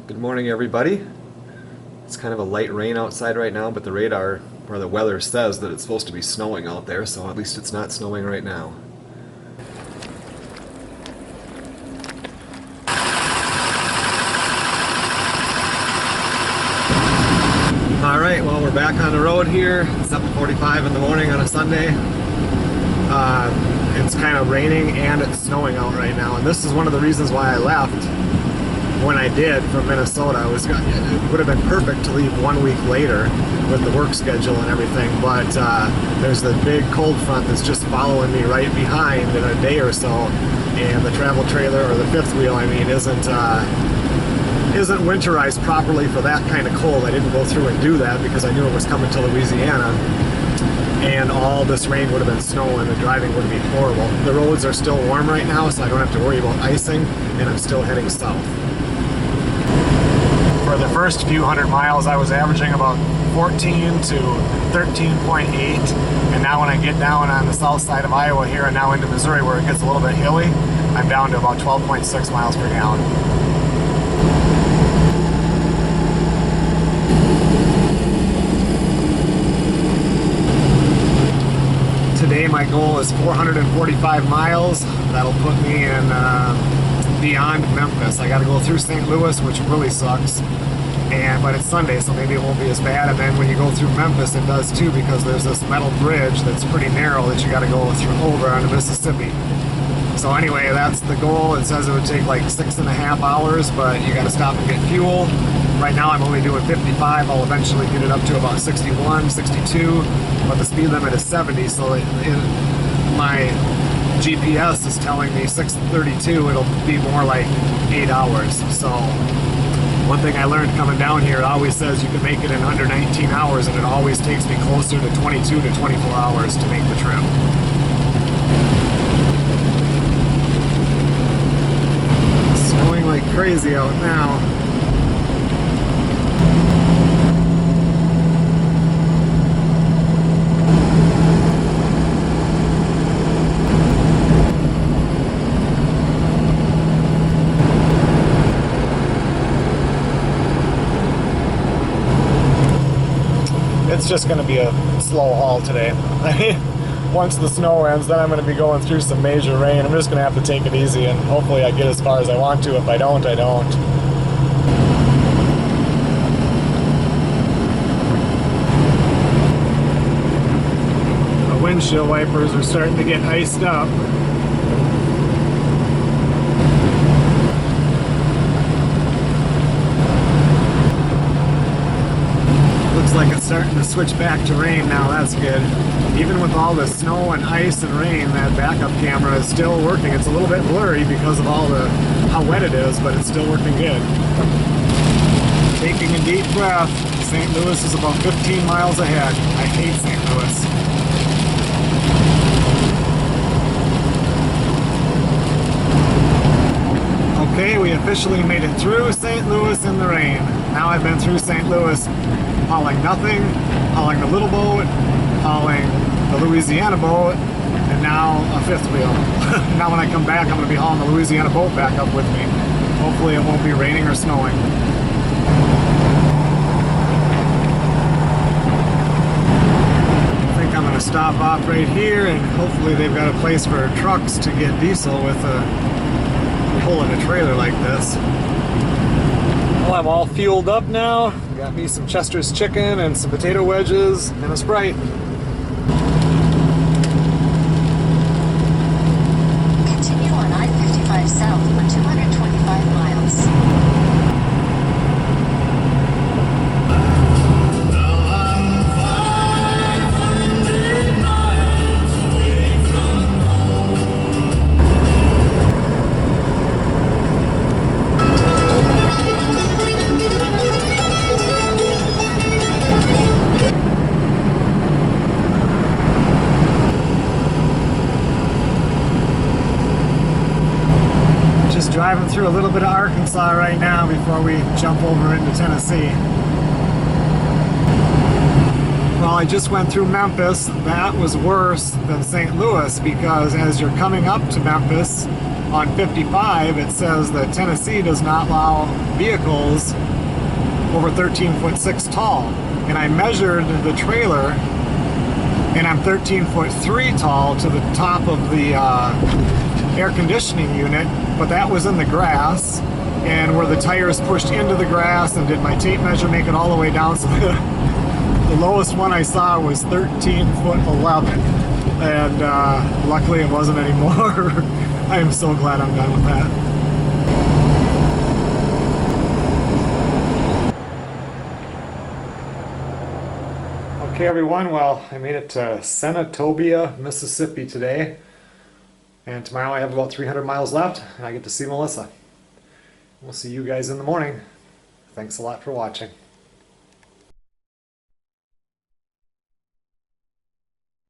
Good morning, everybody. It's kind of a light rain outside right now, but the radar or the weather says that it's supposed to be snowing out there, so at least it's not snowing right now. All right, well, we're back on the road here. It's 7:45 in the morning on a Sunday. It's kind of raining and it's snowing out right now, and this is one of the reasons why I left when I did from Minnesota. It would have been perfect to leave 1 week later with the work schedule and everything, but there's a big cold front that's just following me right behind in a day or so, and the travel trailer, or the fifth wheel I mean, isn't winterized properly for that kind of cold. I didn't go through and do that because I knew it was coming to Louisiana, and all this rain would have been snow and the driving would be horrible. The roads are still warm right now, so I don't have to worry about icing, and I'm still heading south. For the first few hundred miles, I was averaging about 14 to 13.8, and now when I get down on the south side of Iowa here and now into Missouri where it gets a little bit hilly, I'm down to about 12.6 miles per gallon. Today my goal is 445 miles. That'll put me in beyond Memphis. I got to go through St. Louis, which really sucks, but it's Sunday, so maybe it won't be as bad. And then when you go through Memphis, it does too, because there's this metal bridge that's pretty narrow that you got to go over on the Mississippi. So anyway, that's the goal. It says it would take like 6.5 hours, but you got to stop and get fuel. Right now I'm only doing 55. I'll eventually get it up to about 61, 62, but the speed limit is 70, so my GPS is telling me 6:32. It'll be more like 8 hours. So one thing I learned coming down here, it always says you can make it in under 19 hours, and it always takes me closer to 22 to 24 hours to make the trip. It's snowing like crazy out now. It's just going to be a slow haul today. Once the snow ends, then I'm going to be going through some major rain. I'm just going to have to take it easy, and hopefully I get as far as I want to. If I don't, I don't. The windshield wipers are starting to get iced up. Looks like it's starting to switch back to rain now. That's good. Even with all the snow and ice and rain, that backup camera is still working. It's a little bit blurry because of how wet it is, but it's still working good. Taking a deep breath. St. Louis is about 15 miles ahead. I hate St. Louis. Okay, we officially made it through St. Louis in the rain. Now I've been through St. Louis hauling nothing, hauling the little boat, hauling the Louisiana boat, and now a fifth wheel. Now when I come back, I'm going to be hauling the Louisiana boat back up with me. Hopefully it won't be raining or snowing. I think I'm going to stop off right here, and hopefully they've got a place for trucks to get diesel with pulling a trailer like this. Well, I'm all fueled up now. Got me some Chester's chicken and some potato wedges and a Sprite. Continue on I-55 south for 225 miles. Driving through a little bit of Arkansas right now before we jump over into Tennessee. Well, I just went through Memphis. That was worse than St. Louis, because as you're coming up to Memphis, on 55 it says that Tennessee does not allow vehicles over 13'6" tall. And I measured the trailer, and I'm 13'3" tall to the top of the air conditioning unit, but that was in the grass, and where the tires pushed into the grass, and did my tape measure make it all the way down, so the lowest one I saw was 13'11", and luckily it wasn't anymore. I am so glad I'm done with that. Okay everyone, well, I made it to Senatobia, Mississippi today, and tomorrow I have about 300 miles left, and I get to see Melissa. We'll see you guys in the morning. Thanks a lot for watching.